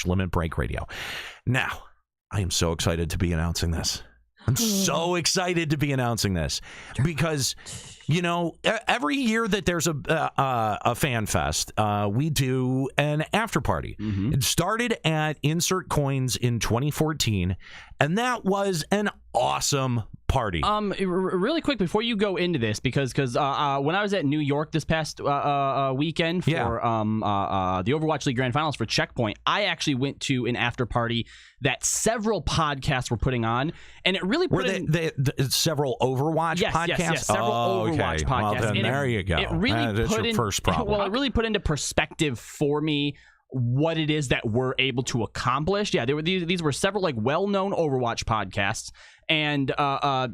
Limit Break Radio. Now, I am so excited to be announcing this. I'm so excited to be announcing this because, you know, every year that there's a fan fest, we do an after party. It started at Insert Coins in 2014, and that was an awesome party. Really quick before you go into this, because when I was at New York this past weekend for the Overwatch League Grand Finals for Checkpoint, I actually went to an after party that several podcasts were putting on, and it really put several Overwatch podcasts. Yes, several Overwatch podcasts. Well, then there you go. It really that's your first problem. Well, it really put into perspective for me what it is that we're able to accomplish. Yeah, these were several like well-known Overwatch podcasts, and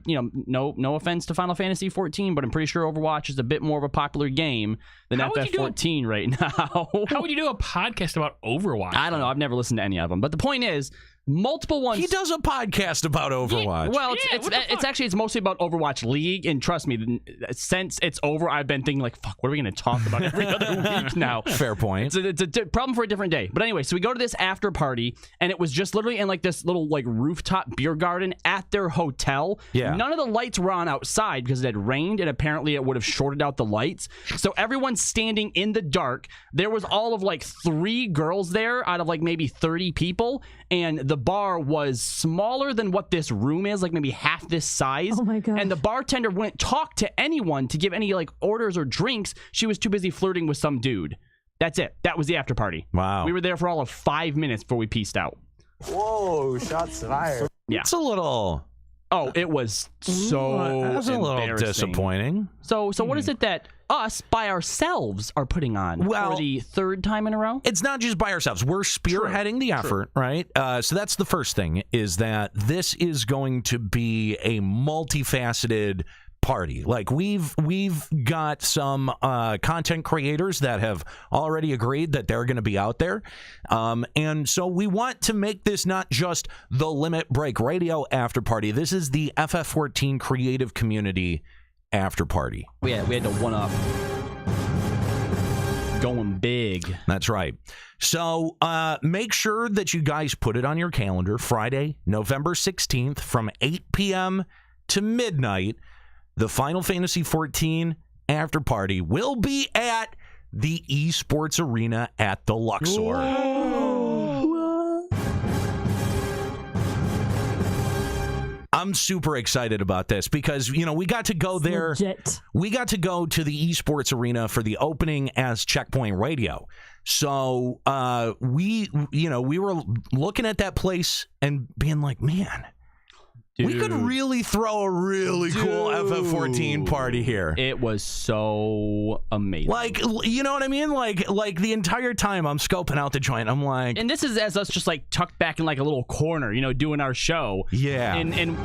you know, no offense to Final Fantasy 14, but I'm pretty sure Overwatch is a bit more of a popular game than FF14 right now. How would you do a podcast about Overwatch? I don't know. I've never listened to any of them, but the point is, multiple ones. He does a podcast about Overwatch. Well, it's mostly about Overwatch League, and trust me, since it's over, I've been thinking like, fuck, what are we going to talk about every other week now? Fair point. It's a problem for a different day. But anyway, so we go to this after party, and it was just literally in like this little like rooftop beer garden at their hotel. Yeah. None of the lights were on outside because it had rained, and apparently it would have shorted out the lights. So everyone's standing in the dark. There was all of like 3 girls there out of like maybe 30 people, and the bar was smaller than what this room is, like maybe half this size. Oh my god! And the bartender wouldn't talk to anyone to give any like orders or drinks. She was too busy flirting with some dude. That's it. That was the after party. Wow. We were there for all of 5 minutes before we pieced out. Whoa! Shots fired. Yeah. It's a little. Oh, it was so. That was a little disappointing. So what is it that us by ourselves are putting on for the 3rd time in a row? It's not just by ourselves. We're spearheading the effort, right? So that's the first thing, is that this is going to be a multifaceted party. Like we've got some content creators that have already agreed that they're going to be out there, and so we want to make this not just the Limit Break Radio after party. This is the FF14 creative community after party. We had to one up. Going big. That's right. So make sure that you guys put it on your calendar. Friday, November 16th from 8 p.m. to midnight. The Final Fantasy 14 after party will be at the Esports Arena at the Luxor. Whoa. I'm super excited about this because, you know, we got to go there. Legit. We got to go to the Esports Arena for the opening as Checkpoint Radio. So we were looking at that place and being like, man, we could really throw a really cool FF14 party here. It was so amazing. Like, you know what I mean? Like the entire time I'm scoping out the joint, I'm like... And this is as us just like tucked back in like a little corner, you know, doing our show. Yeah. And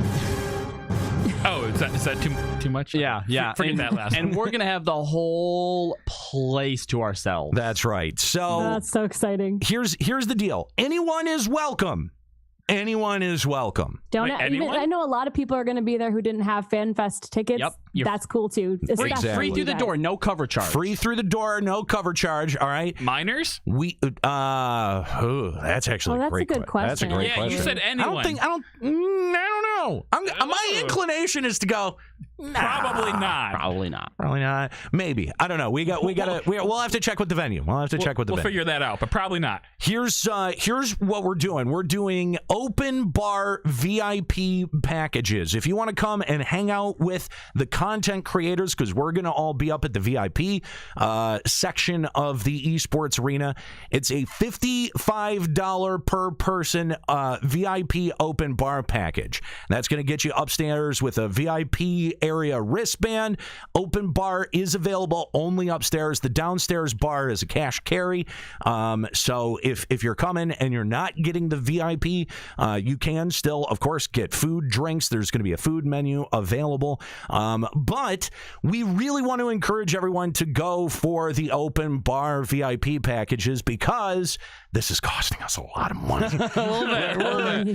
oh, is that too much? Yeah. Forget that last one. And we're going to have the whole place to ourselves. That's right. So That's so exciting. Here's the deal. Anyone is welcome. Anyone is welcome. I know a lot of people are going to be there who didn't have FanFest tickets. Yep. That's cool too. Free through the door, no cover charge. Free through the door, no cover charge. All right. Minors? That's actually a great question. That's a great question. You said anyone. I don't know. My inclination is to go. Nah, Probably not. Maybe. I don't know. We'll have to check with the venue. We'll figure that out, but probably not. Here's what we're doing. We're doing open bar VIP packages. If you want to come and hang out with the content creators, because we're going to all be up at the VIP section of the Esports Arena, it's a $55 per person VIP open bar package. That's going to get you upstairs with a VIP area wristband. Open bar is available only upstairs. The downstairs bar is a cash carry. So if you're coming and you're not getting the VIP, you can still, of course, get food, drinks. There's going to be a food menu available. But we really want to encourage everyone to go for the open bar VIP packages because this is costing us a lot of money. a little bit.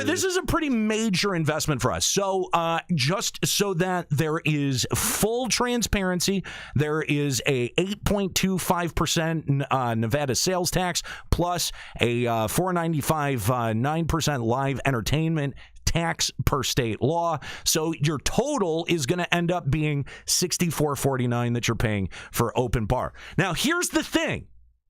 This is a pretty major investment for us. So just so that there is full transparency. There is a 8.25% Nevada sales tax plus a $4.95 9% live entertainment tax per state law. So your total is going to end up being $64.49 that you're paying for open bar. Now, here's the thing,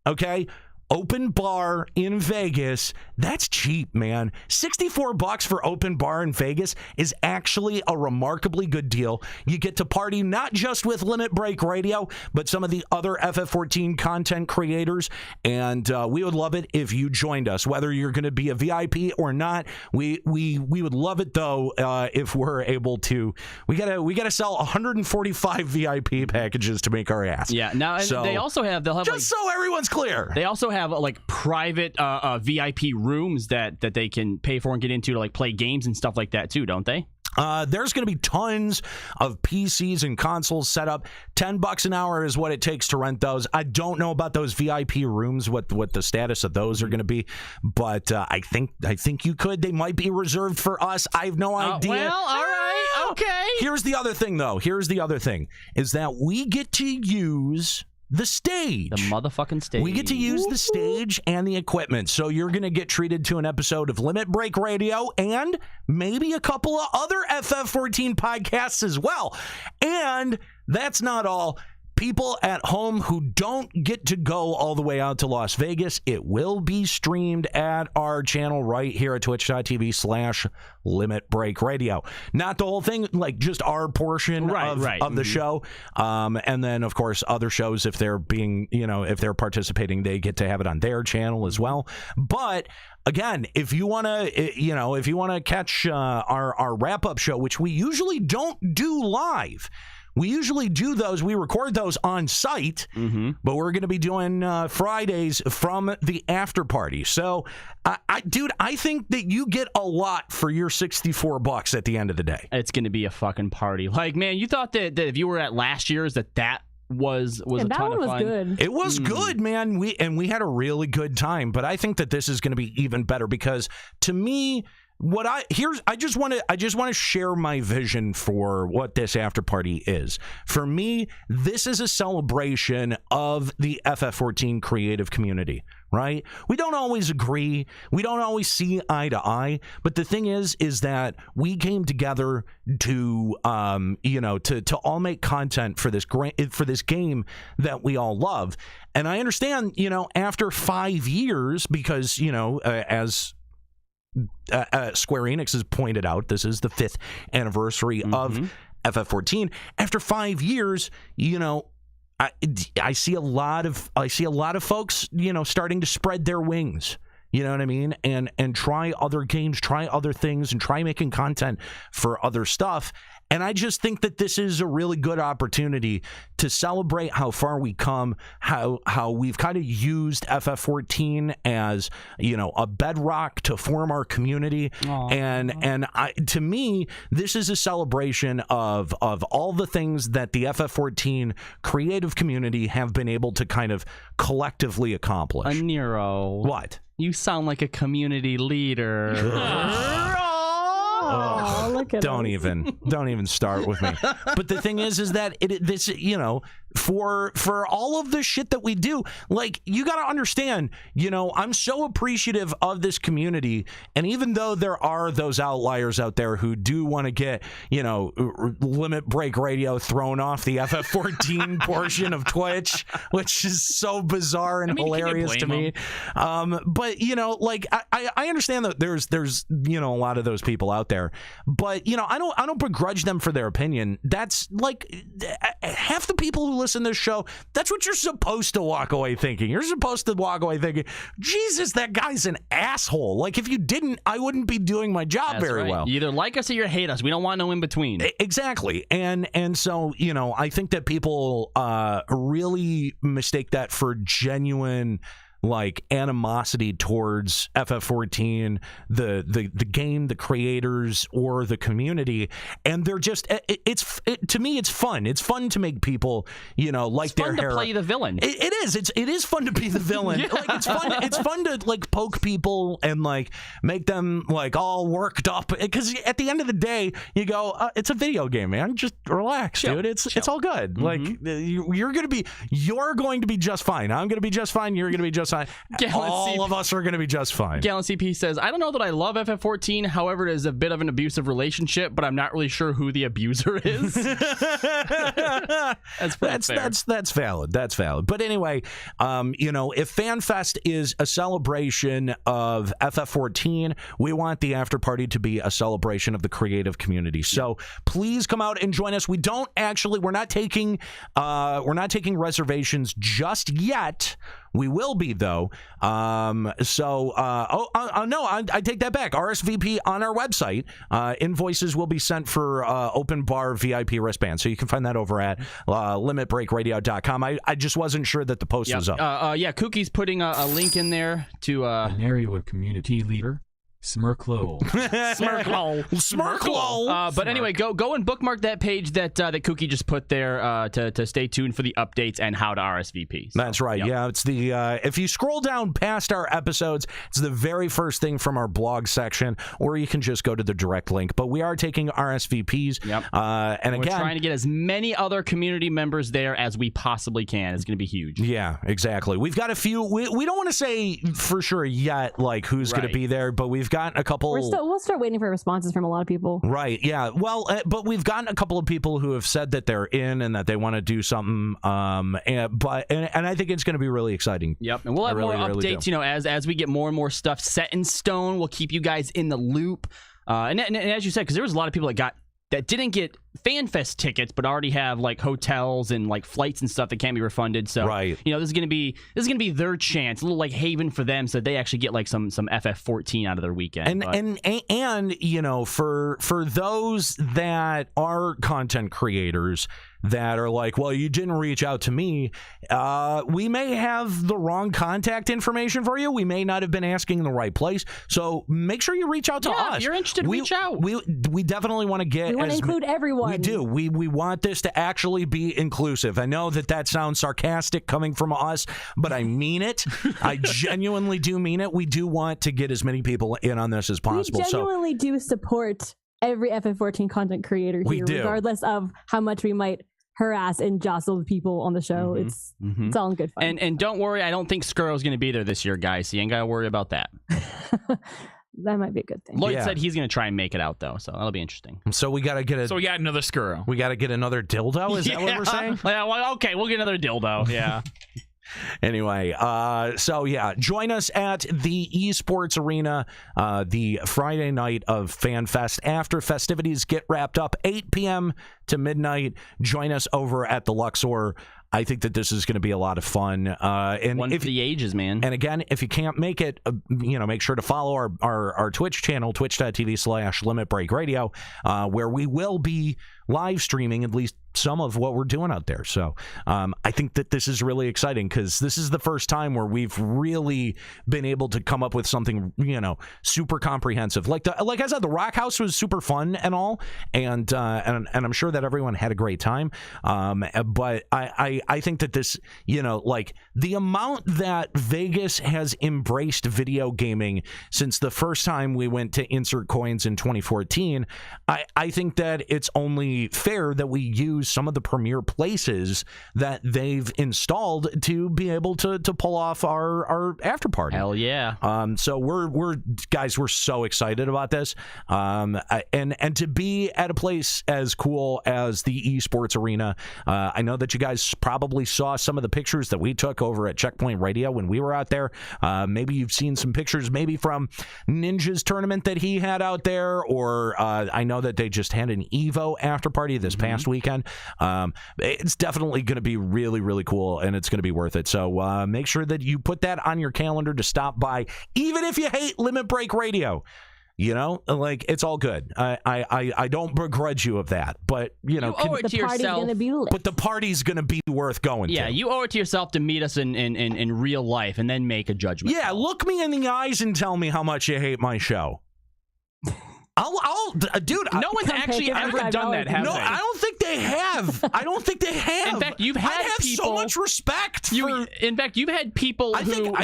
okay? Open bar in Vegas, that's cheap, man. $64 for open bar in Vegas is actually a remarkably good deal. You get to party not just with Limit Break Radio, but some of the other FF14 content creators, and we would love it if you joined us, whether you're going to be a VIP or not. We would love it though if we're able to. We gotta sell 145 VIP packages to make our ass. Yeah. Now So, they'll have just so everyone's clear. They also have like private VIP rooms that they can pay for and get into to like play games and stuff like that too, don't they? There's going to be tons of PCs and consoles set up. $10 an hour is what it takes to rent those. I don't know about those VIP rooms, what the status of those are going to be, but I think you could. They might be reserved for us. I have no idea. Well, all right, okay. Here's the other thing, though. Is that we get to use the stage. The motherfucking stage. We get to use the stage and the equipment. So you're going to get treated to an episode of Limit Break Radio and maybe a couple of other FF14 podcasts as well. And that's not all. People at home who don't get to go all the way out to Las Vegas, it will be streamed at our channel right here at twitch.tv/Limit Break Radio. Not the whole thing, like just our portion of the show. And then, of course, other shows, if they're participating, they get to have it on their channel as well. But again, if you want to catch our wrap-up show, which we usually don't do live. We usually do those. We record those on site, but we're going to be doing Fridays from the after party. So, I think that you get a lot for your $64 at the end of the day. It's going to be a fucking party. Like, man, you thought that if you were at last year's that was a ton of fun. Good. It was good, man. We had a really good time, but I think that this is going to be even better because to me, I just want to share my vision for what this after party is. For me, this is a celebration of the FF14 creative community, right? We don't always agree. We don't always see eye to eye. But the thing is that we came together to all make content for this game that we all love. And I understand, after 5 years, because, as Square-Enix has pointed out, this is the 5th anniversary of FF14. After 5 years, I see a lot of folks, starting to spread their wings. You know what I mean? And try other games, try other things, and try making content for other stuff. And I just think that this is a really good opportunity to celebrate how far we come, how we've kind of used FF14 as, a bedrock to form our community. And to me, this is a celebration of all the things that the FF14 creative community have been able to kind of collectively accomplish. Nero. What? You sound like a community leader. Oh, look at don't even start with me. But the thing is that for all of the shit that we do, like, you got to understand, I'm so appreciative of this community. And even though there are those outliers out there who do want to get, Limit Break Radio thrown off the FF14 portion of Twitch, which is so bizarre and hilarious to me. But, I understand that there's a lot of those people out there, but I don't begrudge them for their opinion. That's like half the people who listen to this show, that's what you're supposed to walk away thinking. You're supposed to walk away thinking, Jesus, that guy's an asshole. Like, if you didn't, I wouldn't be doing my job very well. You either like us or you hate us. We don't want no in between. Exactly. And so, I think that people really mistake that for genuine like animosity towards FF14, the game, the creators, or the community, and they're just to me it's fun. It's fun to make people like It's fun to play the villain. It is fun to be the villain. Like it's fun to like poke people and like make them like all worked up, because at the end of the day you go, it's a video game, man, just relax, dude. It's all good. Like you're going to be just fine. I'm going to be just fine. You're going to be just fine. All of us are going to be just fine. Gallon CP says, I don't know that I love FF14. However, it is a bit of an abusive relationship, but I'm not really sure who the abuser is. That's fair. That's valid. That's valid. But anyway, if FanFest is a celebration of FF14, we want the after party to be a celebration of the creative community. So please come out and join us. We're not taking reservations just yet. We will be, though. I take that back. RSVP on our website. Invoices will be sent for open bar VIP wristbands. So you can find that over at limitbreakradio.com. I just wasn't sure that the post was up. Kookie's putting a link in there to an area with community leader. Smirklol. But anyway, go and bookmark that page that Kookie just put there to stay tuned for the updates and how to RSVP. So, that's right. Yep. Yeah, it's the if you scroll down past our episodes, it's the very first thing from our blog section, or you can just go to the direct link. But we are taking RSVPs. Yep. And we're trying to get as many other community members there as we possibly can. It's going to be huge. Yeah, exactly. We've got a few. We don't want to say for sure yet, like who's going to be there, but we've gotten a couple. We'll start waiting for responses from a lot of people. Right. Yeah. Well, but we've gotten a couple of people who have said that they're in and that they want to do something. And I think it's going to be really exciting. Yep. And we'll have more updates. As we get more and more stuff set in stone, we'll keep you guys in the loop. And as you said, because there was a lot of people that didn't get FanFest tickets, but already have like hotels and like flights and stuff that can't be refunded. So right. This is gonna be their chance, a little like haven for them, so that they actually get like some FF14 out of their weekend. And for those that are content creators that are like, well, you didn't reach out to me, we may have the wrong contact information for you. We may not have been asking in the right place. So make sure you reach out to us. If you're interested, reach out. We definitely want to get. We want to include everyone. We do. We want this to actually be inclusive. I know that sounds sarcastic coming from us, but I mean it. I genuinely do mean it. We do want to get as many people in on this as possible. We genuinely do support every FF14 content creator here, regardless of how much we might harass and jostle the people on the show. It's all in good fun. And don't worry, I don't think Skrull's going to be there this year, guys. So you ain't got to worry about that. That might be a good thing. Lloyd said he's going to try and make it out, though, so that'll be interesting. So we got to get So we got another Skrull. We got to get another dildo? Is that what we're saying? Yeah, well, okay, we'll get another dildo, yeah. Anyway, join us at the esports arena the Friday night of FanFest after festivities get wrapped up, 8 p.m. to midnight. Join us over at the Luxor. I think that this is going to be a lot of fun. And one for the ages, man. And again, if you can't make it, make sure to follow our Twitch channel, twitch.tv/limitbreakradio, where we will be live streaming at least some of what we're doing out there. So I think that this is really exciting because this is the first time where we've really been able to come up with something, super comprehensive. Like I said, the Rock House was super fun and all, and I'm sure that everyone had a great time. But I think that this, the amount that Vegas has embraced video gaming since the first time we went to insert coins in 2014, I think that it's only fair that we use some of the premier places that they've installed to be able to pull off our after party. Hell yeah. So we're so excited about this. And to be at a place as cool as the esports arena, I know that you guys probably saw some of the pictures that we took over at Checkpoint Radio when we were out there. Maybe you've seen some pictures maybe from Ninja's tournament that he had out there, or I know that they just had an Evo after party this past weekend. It's definitely going to be really, really cool, and it's going to be worth it. So make sure that you put that on your calendar to stop by, even if you hate Limit Break Radio. You know, like it's all good. I don't begrudge you of that, but you know, owe it to yourself. But the party's gonna be worth going to. Yeah, you owe it to yourself to meet us in real life and then make a judgment. Yeah, look me in the eyes and tell me how much you hate my show. Dude. No one's actually ever done that, have they? I don't think they have. In fact, you've had people. So much respect. In fact, you've had people who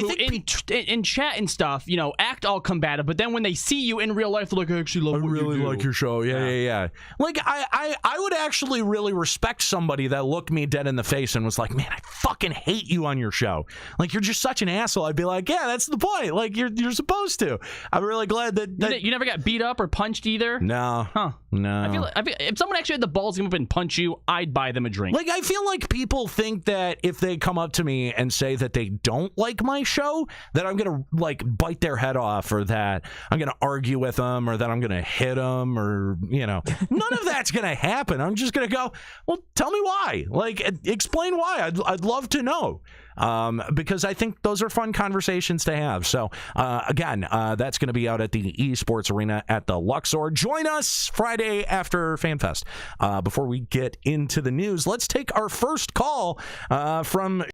in chat and stuff, you know, act all combative, but then when they see you in real life, they're like, I actually love what you do. Like your show. Yeah. Like I would actually really respect somebody that looked me dead in the face and was like, man, I fucking hate you on your show. Like you're just such an asshole. I'd be like, yeah, that's the point. Like you're supposed to. I'm really glad that you never got beat up or punched either. No. Huh. No. I feel if someone actually had the balls to come up and punch you, I'd buy them a drink. Like I feel like people think that if they come up to me and say that they don't like my show, that I'm gonna like bite their head off, or that I'm gonna argue with them, or that I'm gonna hit them, or you know, none of that's gonna happen. I'm just gonna go, well, tell me why. Like explain why. I'd love to know. Because I think those are fun conversations to have. So, again, that's going to be out at the Esports Arena at the Luxor. Join us Friday after FanFest. Before we get into the news, let's take our first call from